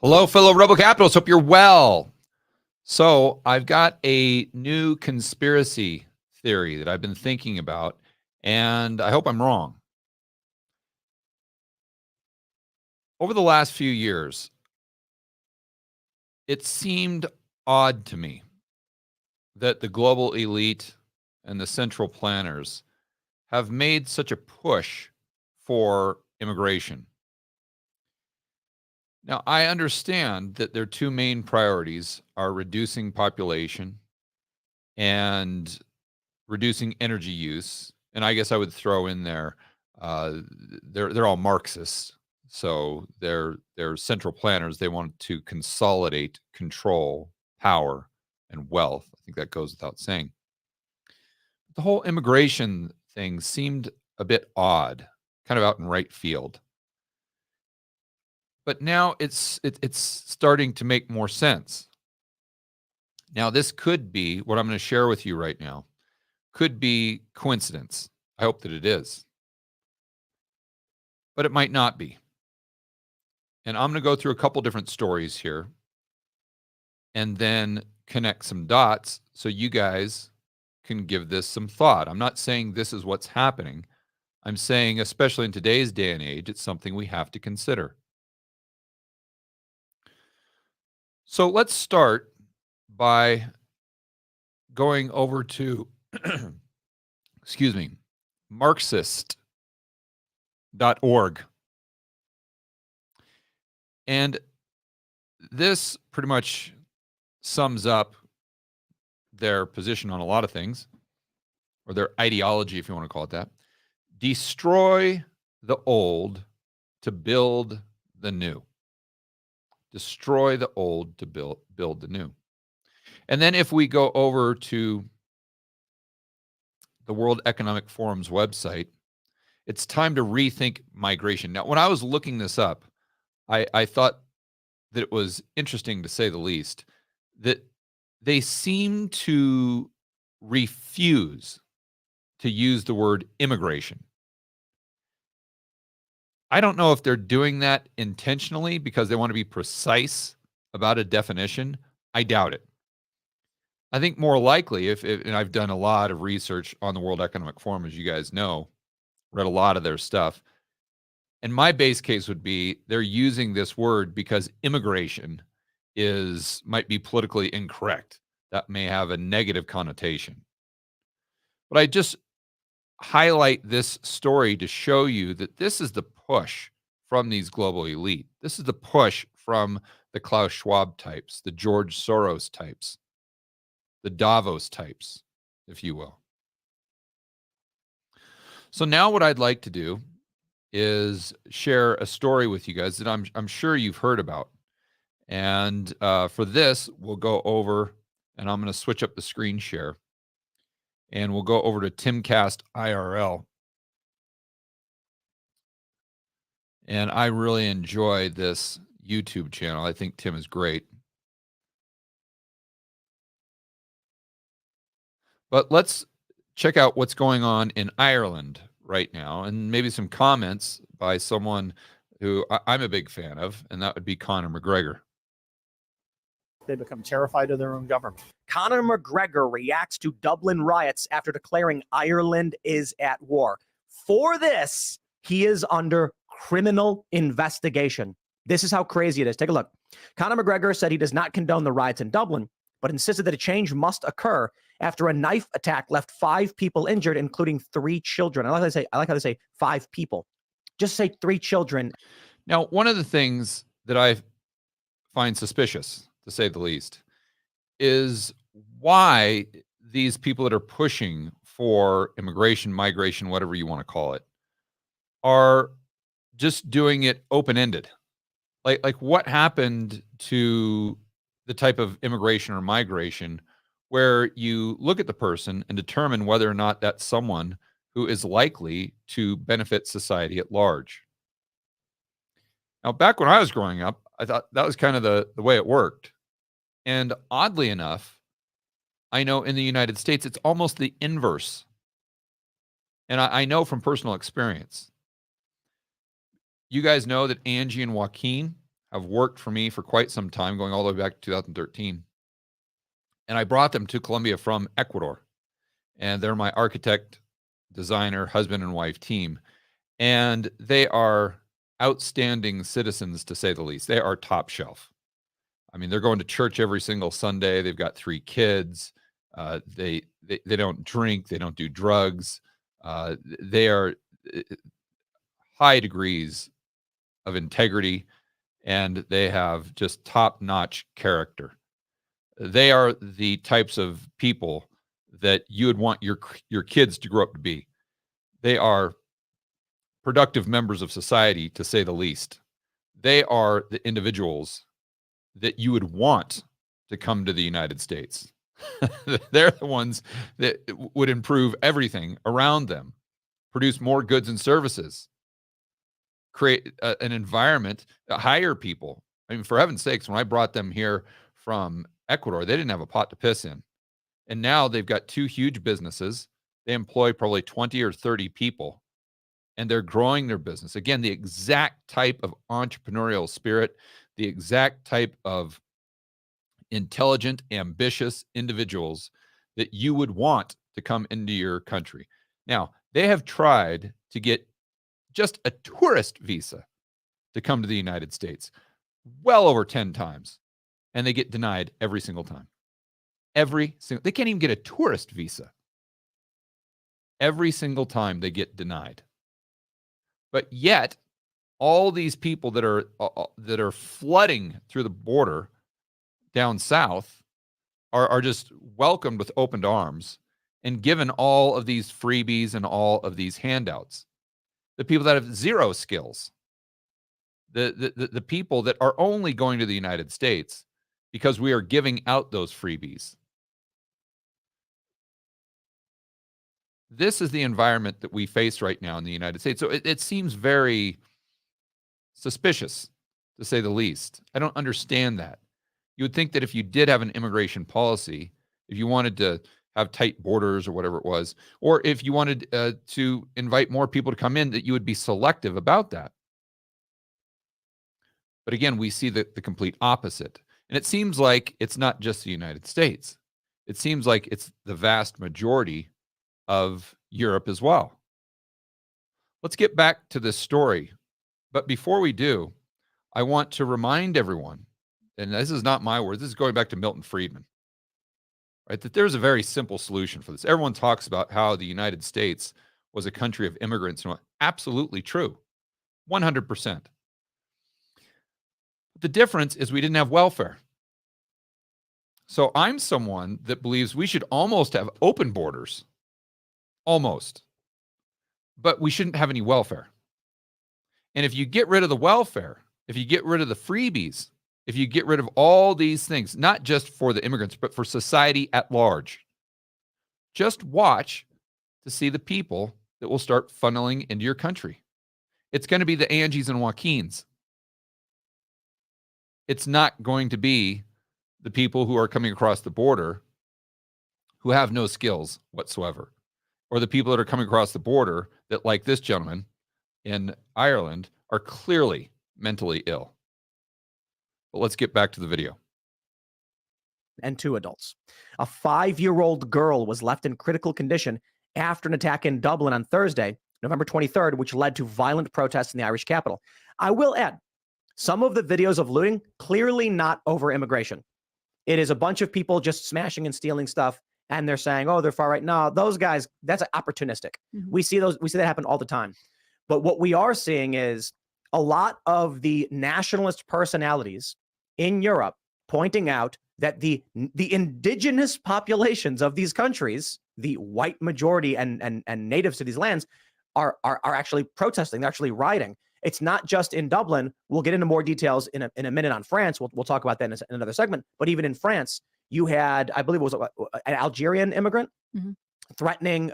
Hello, fellow Rebel Capitalists. Hope you're well. So, I've got a new conspiracy theory that I've been thinking about, and I hope I'm wrong. Over the last few years, it seemed odd to me that the global elite and the central planners have made such a push for immigration. Now, I understand that their two main priorities are reducing population and reducing energy use, and I guess I would throw in there, uh, they're all Marxists, so they're central planners. They want to consolidate control, power, and wealth. I think that goes without saying. The whole immigration thing seemed a bit odd, kind of out in right field. But now it's starting to make more sense. Now, this could be what I'm going to share with you right now. Could be coincidence. I hope that it is. But it might not be. And I'm going to go through a couple different stories here and then connect some dots so you guys can give this some thought. I'm not saying this is what's happening. I'm saying, especially in today's day and age, it's something we have to consider. So let's start by going over to, excuse me, marxist.org. And this pretty much sums up their position on a lot of things, or their ideology, if you want to call it that. Destroy the old to build the new. Destroy the old to build the new. And then if we go over to the World Economic Forum's website, it's time to rethink migration. Now, when I was looking this up, I thought that it was interesting, to say the least, that they seem to refuse to use the word immigration. I don't know if they're doing that intentionally because they want to be precise about a definition. I doubt it. I think more likely, and I've done a lot of research on the World Economic Forum, as you guys know, read a lot of their stuff. And my base case would be they're using this word because immigration might be politically incorrect. That may have a negative connotation. But I just highlight this story to show you that this is the push from these global elite. This is the push from the Klaus Schwab types, the George Soros types, the Davos types, if you will. So now what I'd like to do is share a story with you guys that I'm sure you've heard about. And for this, we'll go over, and I'm going to switch up the screen share, and we'll go over to Timcast IRL. And I really enjoy this YouTube channel. I think Tim is great. But let's check out what's going on in Ireland right now, and maybe some comments by someone who I'm a big fan of, and that would be Conor McGregor. They become terrified of their own government. Conor McGregor reacts to Dublin riots after declaring Ireland is at war. For this, he is under criminal investigation. This is how crazy it is. Take a look. Conor McGregor said he does not condone the riots in Dublin, but insisted that a change must occur after a knife attack left 5 people injured, including 3 children. I like how they say 5 people. Just say 3 children. Now, one of the things that I find suspicious, to say the least, is why these people that are pushing for immigration, migration, whatever you want to call it, are just doing it open-ended. Like what happened to the type of immigration or migration where you look at the person and determine whether or not that's someone who is likely to benefit society at large? Now, back when I was growing up, I thought that was kind of the way it worked. And oddly enough, I know in the United States, it's almost the inverse. And I know from personal experience. You guys know that Angie and Joaquin have worked for me for quite some time, going all the way back to 2013. And I brought them to Colombia from Ecuador. And they're my architect, designer, husband and wife team. And they are outstanding citizens, to say the least. They are top shelf. I mean, they're going to church every single Sunday. They've got 3 kids. They don't drink. They don't do drugs. They are high degrees of integrity, and they have just top-notch character. They are the types of people that you would want your kids to grow up to be. They are productive members of society, to say the least. They are the individuals that you would want to come to the United States. They're the ones that would improve everything around them, produce more goods and services, create an environment, hire people. I mean, for heaven's sakes, when I brought them here from Ecuador, they didn't have a pot to piss in. And now they've got 2 huge businesses. They employ probably 20 or 30 people, and they're growing their business. Again, the exact type of entrepreneurial spirit, the exact type of intelligent, ambitious individuals that you would want to come into your country. Now, they have tried to get just a tourist visa to come to the United States well over 10 times, and they get denied every single time. They can't even get a tourist visa. Every single time they get denied. But yet, all these people that are flooding through the border down south are just welcomed with open arms and given all of these freebies and all of these handouts. The people that have zero skills, the people that are only going to the United States because we are giving out those freebies. This is the environment that we face right now in the United States. So it seems very suspicious, to say the least. I don't understand that. You would think that if you did have an immigration policy, if you wanted to have tight borders or whatever it was, or if you wanted to invite more people to come in, that you would be selective about that. But again, we see the complete opposite. And it seems like it's not just the United States. It seems like it's the vast majority of Europe as well. Let's get back to this story. But before we do, I want to remind everyone, and this is not my words, this is going back to Milton Friedman, right? That there's a very simple solution for this. Everyone talks about how the United States was a country of immigrants. And absolutely true, 100%. The difference is we didn't have welfare. So I'm someone that believes we should almost have open borders, almost, but we shouldn't have any welfare. And if you get rid of the welfare, if you get rid of the freebies, if you get rid of all these things, not just for the immigrants, but for society at large, just watch to see the people that will start funneling into your country. It's going to be the Angies and Joaquins. It's not going to be the people who are coming across the border who have no skills whatsoever, or the people that are coming across the border that, like this gentleman in Ireland, are clearly mentally ill. But let's get back to the video. And 2 adults. A 5-year-old girl was left in critical condition after an attack in Dublin on Thursday, November 23rd, which led to violent protests in the Irish capital. I will add, some of the videos of looting, clearly not over immigration. It is a bunch of people just smashing and stealing stuff, and they're saying, oh, they're far right. No, those guys, that's opportunistic. Mm-hmm. We see that happen all the time. But what we are seeing is a lot of the nationalist personalities in Europe pointing out that the indigenous populations of these countries, the white majority and natives to these lands, are actually protesting. They're actually rioting. It's not just in Dublin. We'll get into more details in a minute on France. We'll talk about that in another segment. But even in France, you had, I believe it was an Algerian immigrant threatening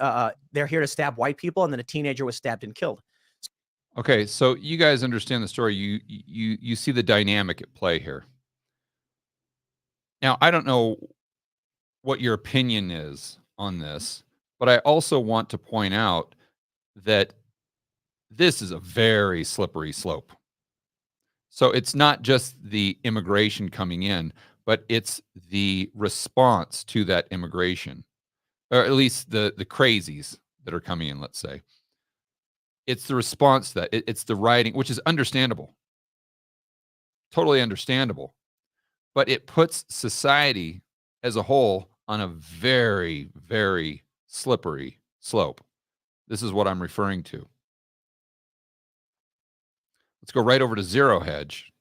they're here to stab white people, and then a teenager was stabbed and killed. Okay, so you guys understand the story. You see the dynamic at play here. Now, I don't know what your opinion is on this, but I also want to point out that this is a very slippery slope. So it's not just the immigration coming in, but it's the response to that immigration, or at least the crazies that are coming in, let's say. It's the response to that. It's the rioting, which is understandable, totally understandable. But it puts society as a whole on a very, very slippery slope. This is what I'm referring to. Let's go right over to Zero Hedge.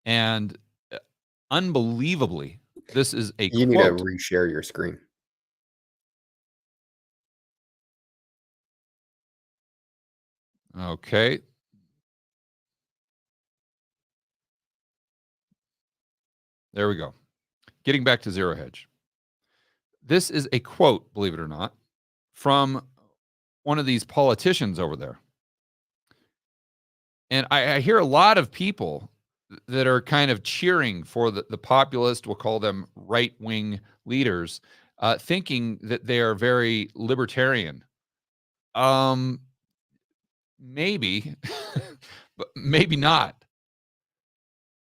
And unbelievably, this is a You need to quote. reshare your screen. Okay. There we go. Getting back to Zero Hedge. This is a quote, believe it or not, from one of these politicians over there. And I hear a lot of people that are kind of cheering for the populist, we'll call them right-wing leaders, thinking that they are very libertarian. Maybe, but maybe not.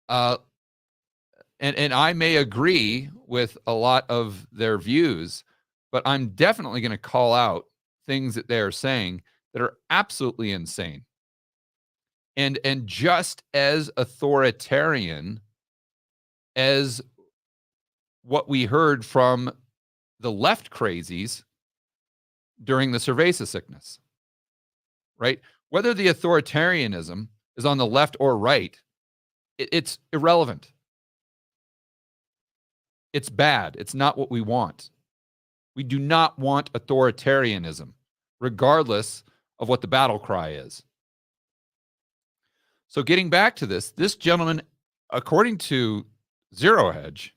And I may agree with a lot of their views, but I'm definitely going to call out things that they are saying that are absolutely insane. And just as authoritarian as what we heard from the left crazies during the cerveza sickness, right? Whether the authoritarianism is on the left or right, it's irrelevant. It's bad. It's not what we want. We do not want authoritarianism, regardless of what the battle cry is. So getting back to this gentleman, according to Zero Hedge,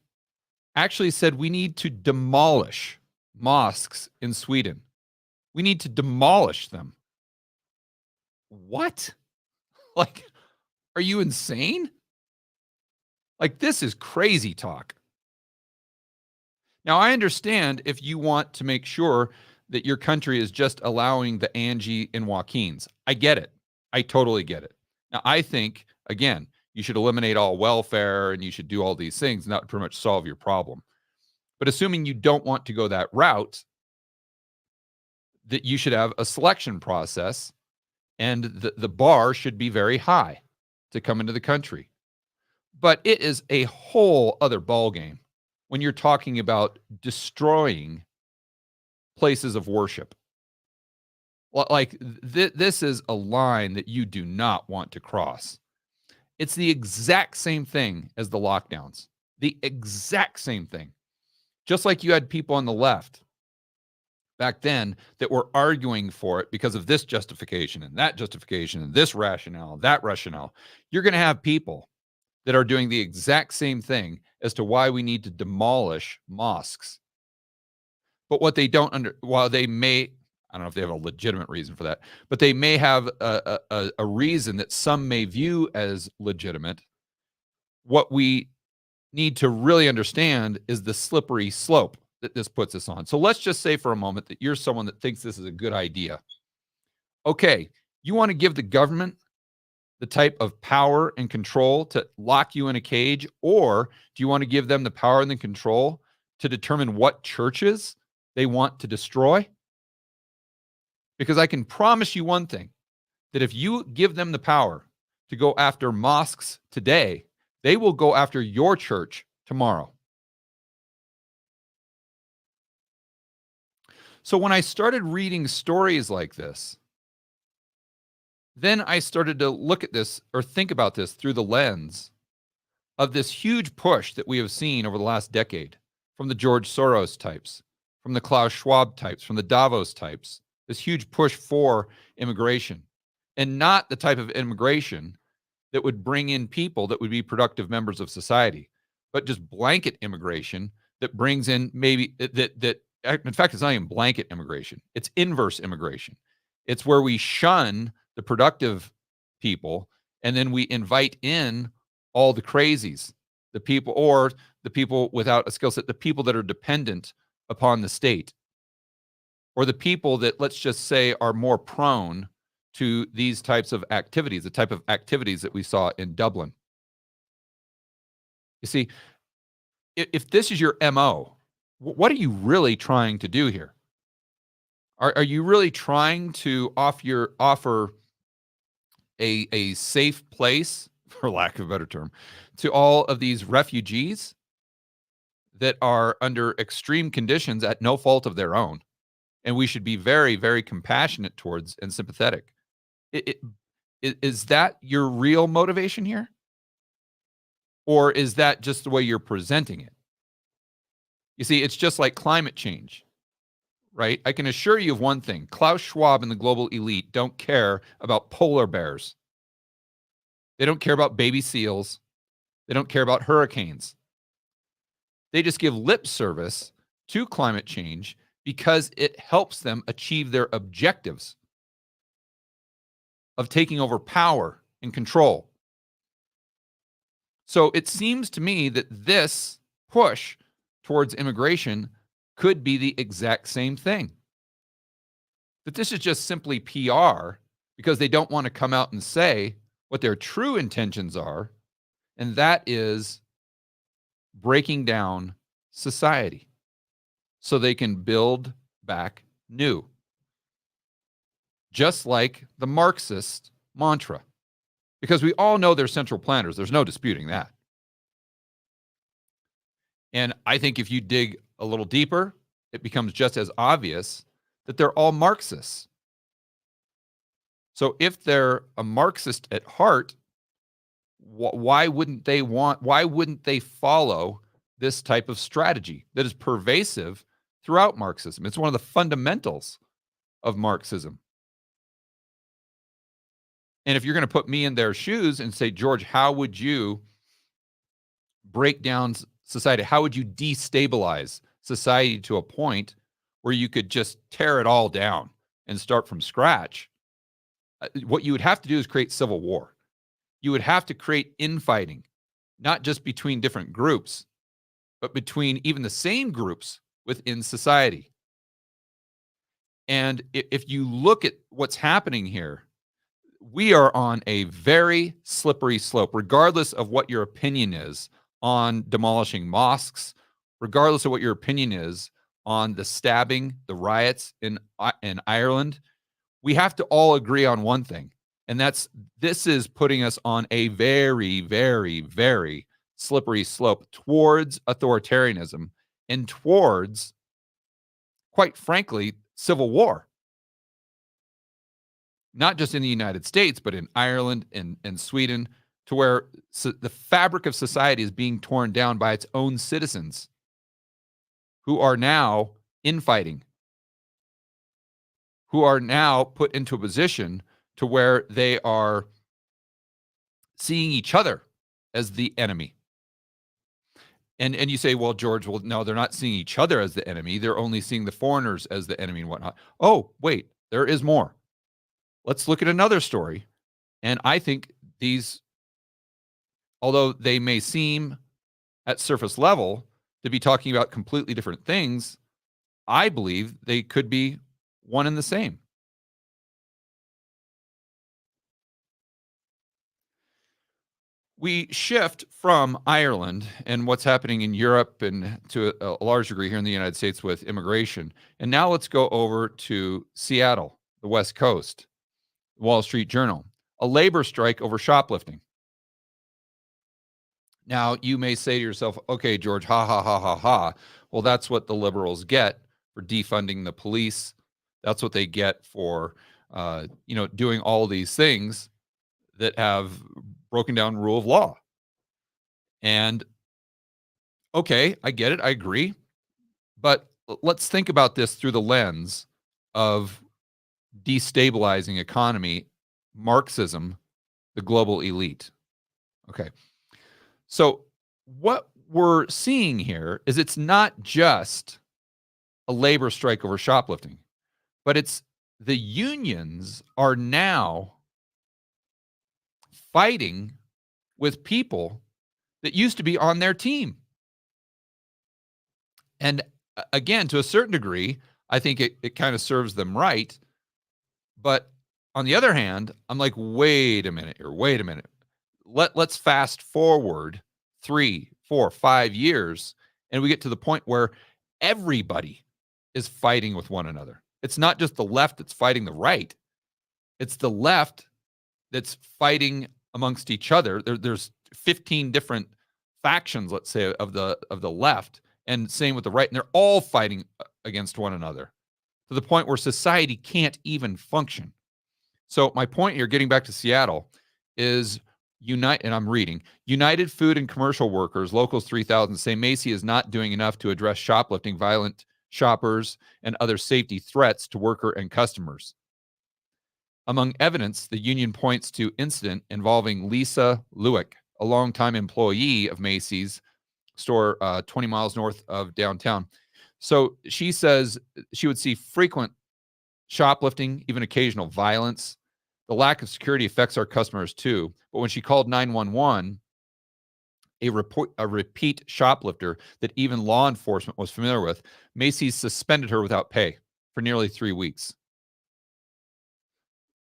actually said we need to demolish mosques in Sweden. We need to demolish them. What? Like, are you insane? Like, this is crazy talk. Now, I understand if you want to make sure that your country is just allowing the Angie and Joaquins. I get it. I totally get it. Now, I think, again, you should eliminate all welfare and you should do all these things, and that would pretty much solve your problem. But assuming you don't want to go that route, that you should have a selection process, and the bar should be very high to come into the country. But it is a whole other ballgame when you're talking about destroying places of worship. Like, this is a line that you do not want to cross. It's the exact same thing as the lockdowns. The exact same thing. Just like you had people on the left back then that were arguing for it because of this justification and that justification and this rationale, that rationale. You're going to have people that are doing the exact same thing as to why we need to demolish mosques. But what they don't while they may, I don't know if they have a legitimate reason for that, but they may have a reason that some may view as legitimate. What we need to really understand is the slippery slope that this puts us on. So let's just say for a moment that you're someone that thinks this is a good idea. Okay, you want to give the government the type of power and control to lock you in a cage, or do you want to give them the power and the control to determine what churches they want to destroy? Because I can promise you one thing, that if you give them the power to go after mosques today, they will go after your church tomorrow. So when I started reading stories like this, then I started to look at this or think about this through the lens of this huge push that we have seen over the last decade from the George Soros types, from the Klaus Schwab types, from the Davos types, this huge push for immigration, and not the type of immigration that would bring in people that would be productive members of society, but just blanket immigration that brings in maybe that in fact, it's not even blanket immigration. It's inverse immigration. It's where we shun the productive people and then we invite in all the crazies, the people, or the people without a skill set, the people that are dependent upon the state, or the people that, let's just say, are more prone to these types of activities, the type of activities that we saw in Dublin. You see, if this is your MO, what are you really trying to do here? Are you really trying to offer a safe place, for lack of a better term, to all of these refugees that are under extreme conditions at no fault of their own? And we should be very, very compassionate towards and sympathetic. Is that your real motivation here? Or is that just the way you're presenting it? You see, it's just like climate change, right? I can assure you of one thing. Klaus Schwab and the global elite don't care about polar bears. They don't care about baby seals. They don't care about hurricanes. They just give lip service to climate change because it helps them achieve their objectives of taking over power and control. So it seems to me that this push towards immigration could be the exact same thing. That this is just simply PR because they don't want to come out and say what their true intentions are, and that is breaking down society so they can build back new. Just like the Marxist mantra. Because we all know they're central planners. There's no disputing that. And I think if you dig a little deeper, it becomes just as obvious that they're all Marxists. So if they're a Marxist at heart, why wouldn't they follow this type of strategy that is pervasive throughout Marxism? It's one of the fundamentals of Marxism. And if you're going to put me in their shoes and say, George, how would you break down society? How would you destabilize society to a point where you could just tear it all down and start from scratch? What you would have to do is create civil war. You would have to create infighting, not just between different groups, but between even the same groups within society. And if you look at what's happening here, we are on a very slippery slope, regardless of what your opinion is on demolishing mosques, regardless of what your opinion is on the stabbing, the riots in Ireland. We have to all agree on one thing, and this is putting us on a very, very, very slippery slope towards authoritarianism and towards, quite frankly, civil war. Not just in the United States, but in Ireland and Sweden, to where the fabric of society is being torn down by its own citizens who are now infighting, who are now put into a position to where they are seeing each other as the enemy. And you say, well, George, well, no, they're not seeing each other as the enemy. They're only seeing the foreigners as the enemy and whatnot. Oh, wait, there is more. Let's look at another story. And I think these, although they may seem at surface level to be talking about completely different things, I believe they could be one and the same. We shift from Ireland and what's happening in Europe and to a large degree here in the United States with immigration. And now let's go over to Seattle, the West Coast. Wall Street Journal, a labor strike over shoplifting. Now, you may say to yourself, okay, George, ha, ha, ha, ha, ha. Well, that's what the liberals get for defunding the police. That's what they get for, doing all these things that have broken down rule of law. And, okay, I get it. I agree. But let's think about this through the lens of destabilizing economy, Marxism, the global elite. Okay. So what we're seeing here is it's not just a labor strike over shoplifting, but it's the unions are now fighting with people that used to be on their team. And again, to a certain degree, I think it kind of serves them right. But on the other hand, I'm like, wait a minute here, wait a minute. Let's fast forward 3, 4, 5 years, and we get to the point where everybody is fighting with one another. It's not just the left that's fighting the right. It's the left that's fighting amongst each other. There's 15 different factions, let's say, of the left, and same with the right, and they're all fighting against one another to the point where society can't even function. So my point here, getting back to Seattle, is and I'm reading, United Food and Commercial Workers, Locals 3000, say Macy is not doing enough to address shoplifting, violent shoppers, and other safety threats to worker and customers. Among evidence, the union points to incident involving Lisa Lewick, a longtime employee of Macy's store 20 miles north of downtown. So she says she would see frequent shoplifting, even occasional violence. The lack of security affects our customers too. But when she called 911, a repeat shoplifter that even law enforcement was familiar with, Macy's suspended her without pay for nearly 3 weeks.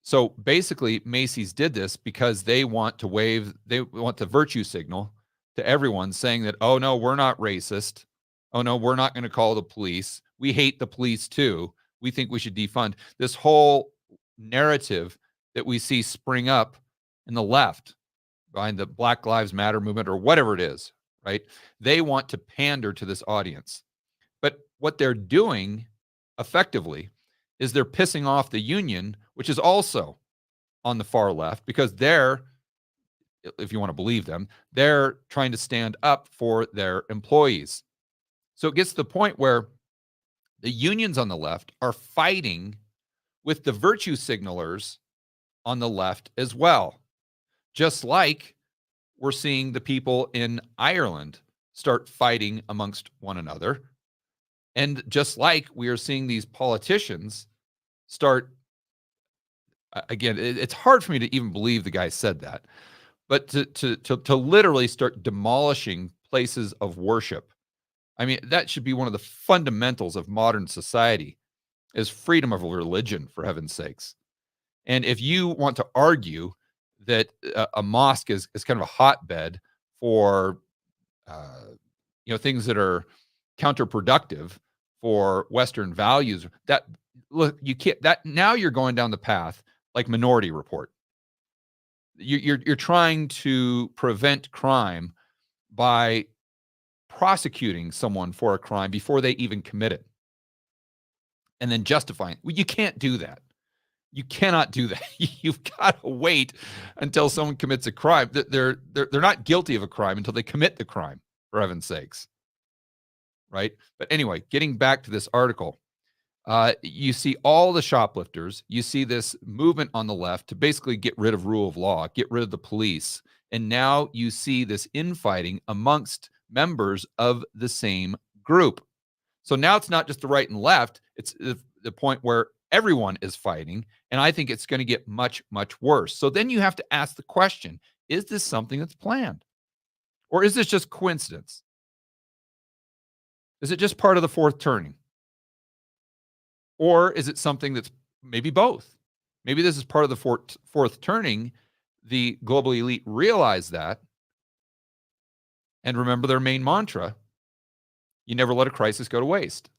So basically, Macy's did this because they want the virtue signal to everyone, saying that, oh no, we're not racist. Oh no, we're not going to call the police. We hate the police too. We think we should defund. This whole narrative that we see spring up in the left behind the Black Lives Matter movement or whatever it is, right? They want to pander to this audience. But what they're doing effectively is they're pissing off the union, which is also on the far left, because they're, if you want to believe them, they're trying to stand up for their employees. So it gets to the point where the unions on the left are fighting with the virtue signalers on the left as well. Just like we're seeing the people in Ireland start fighting amongst one another. And just like we are seeing these politicians start, again, it's hard for me to even believe the guy said that, but to literally start demolishing places of worship. I mean, that should be one of the fundamentals of modern society, is freedom of religion, for heaven's sakes. And if you want to argue that a mosque is kind of a hotbed for things that are counterproductive for Western values, that look, you can't, that now you're going down the path like Minority Report. You're trying to prevent crime by prosecuting someone for a crime before they even commit it, and then justifying. Well, you can't do that. You cannot do that. You've got to wait until someone commits a crime. They're not guilty of a crime until they commit the crime, for heaven's sakes. Right? But anyway, getting back to this article, you see all the shoplifters. You see this movement on the left to basically get rid of rule of law, get rid of the police. And now you see this infighting amongst members of the same group. So now it's not just the right and left. It's the point where everyone is fighting. And I think it's going to get much, much worse. So then you have to ask the question, is this something that's planned? Or is this just coincidence? Is it just part of the fourth turning? Or is it something that's maybe both? Maybe this is part of the fourth turning. The global elite realize that and remember their main mantra: you never let a crisis go to waste.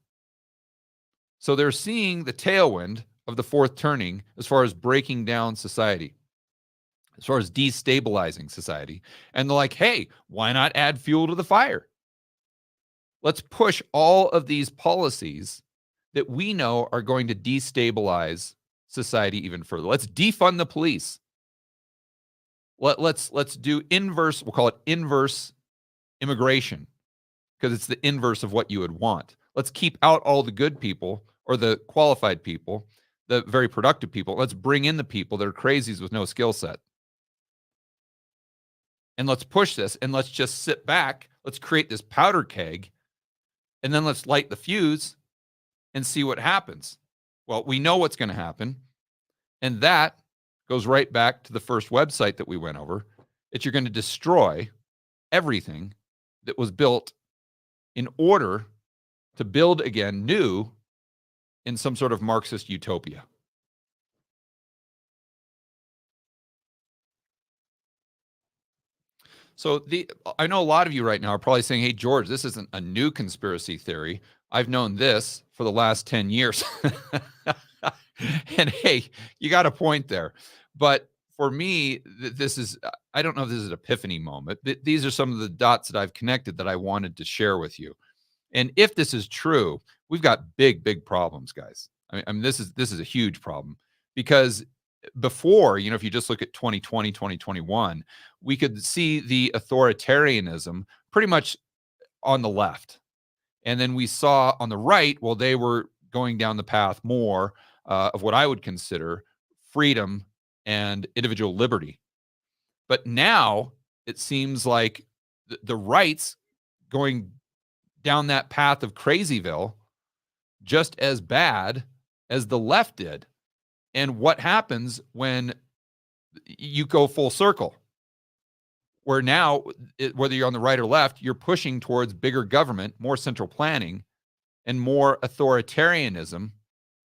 So they're seeing the tailwind of the fourth turning as far as breaking down society, as far as destabilizing society. And they're like, hey, why not add fuel to the fire? Let's push all of these policies that we know are going to destabilize society even further. Let's defund the police. Let's do inverse, we'll call it inverse immigration, because it's the inverse of what you would want. Let's keep out all the good people, or the qualified people, the very productive people. Let's bring in the people that are crazies with no skill set. And let's push this, and let's just sit back. Let's create this powder keg, and then let's light the fuse and see what happens. Well, we know what's going to happen. And that goes right back to the first website that we went over. You're going to destroy everything that was built in order to build again new in some sort of Marxist utopia. So I know a lot of you right now are probably saying, hey, George, this isn't a new conspiracy theory. I've known this for the last 10 years. And hey, you got a point there. But for me, this is, I don't know if this is an epiphany moment. These are some of the dots that I've connected that I wanted to share with you. And if this is true, we've got big, big problems, guys. I mean, this is a huge problem, because before, if you just look at 2020, 2021, we could see the authoritarianism pretty much on the left. And then we saw on the right, well, they were going down the path more of what I would consider freedom and individual liberty. But now it seems like the right's going down that path of crazyville just as bad as the left did. And what happens when you go full circle? Where now, whether you're on the right or left, you're pushing towards bigger government, more central planning, and more authoritarianism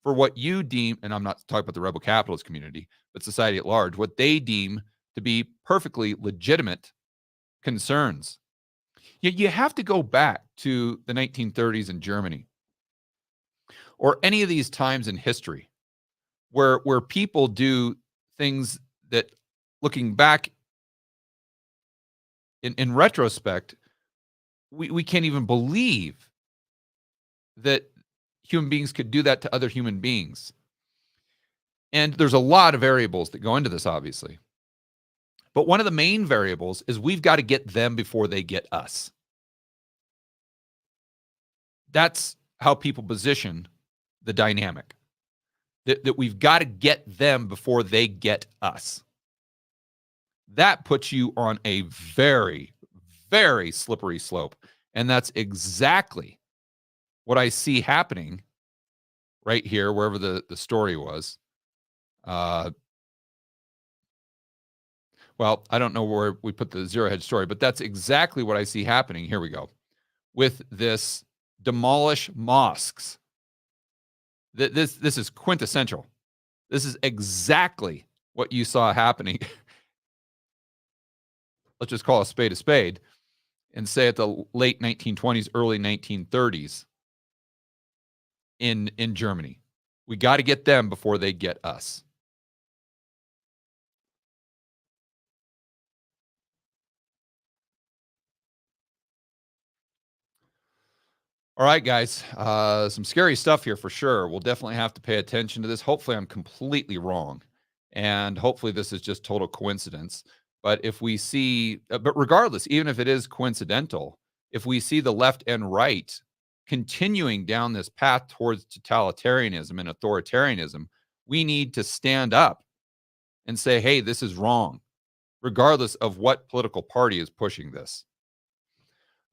for what you deem, and I'm not talking about the rebel capitalist community, but society at large, what they deem to be perfectly legitimate concerns. You have to go back to the 1930s in Germany, or any of these times in history where people do things that, looking back in retrospect, we can't even believe that human beings could do that to other human beings. And there's a lot of variables that go into this, obviously. But one of the main variables is we've got to get them before they get us. That's how people position the dynamic. That we've got to get them before they get us. That puts you on a very, very slippery slope. And that's exactly what I see happening right here, wherever the story was. Well, I don't know where we put the zero hedge story, but that's exactly what I see happening. Here we go. With this demolish mosques. This is quintessential. This is exactly what you saw happening. Let's just call a spade and say at the late 1920s, early 1930s in Germany. We got to get them before they get us. All right, guys, some scary stuff here for sure. We'll definitely have to pay attention to this. Hopefully I'm completely wrong, and hopefully this is just total coincidence. But if we see, but regardless, even if it is coincidental, if we see the left and right continuing down this path towards totalitarianism and authoritarianism, we need to stand up and say, hey, this is wrong, regardless of what political party is pushing this.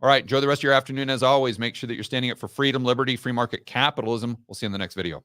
All right, enjoy the rest of your afternoon. As always, make sure that you're standing up for freedom, liberty, free market capitalism. We'll see you in the next video.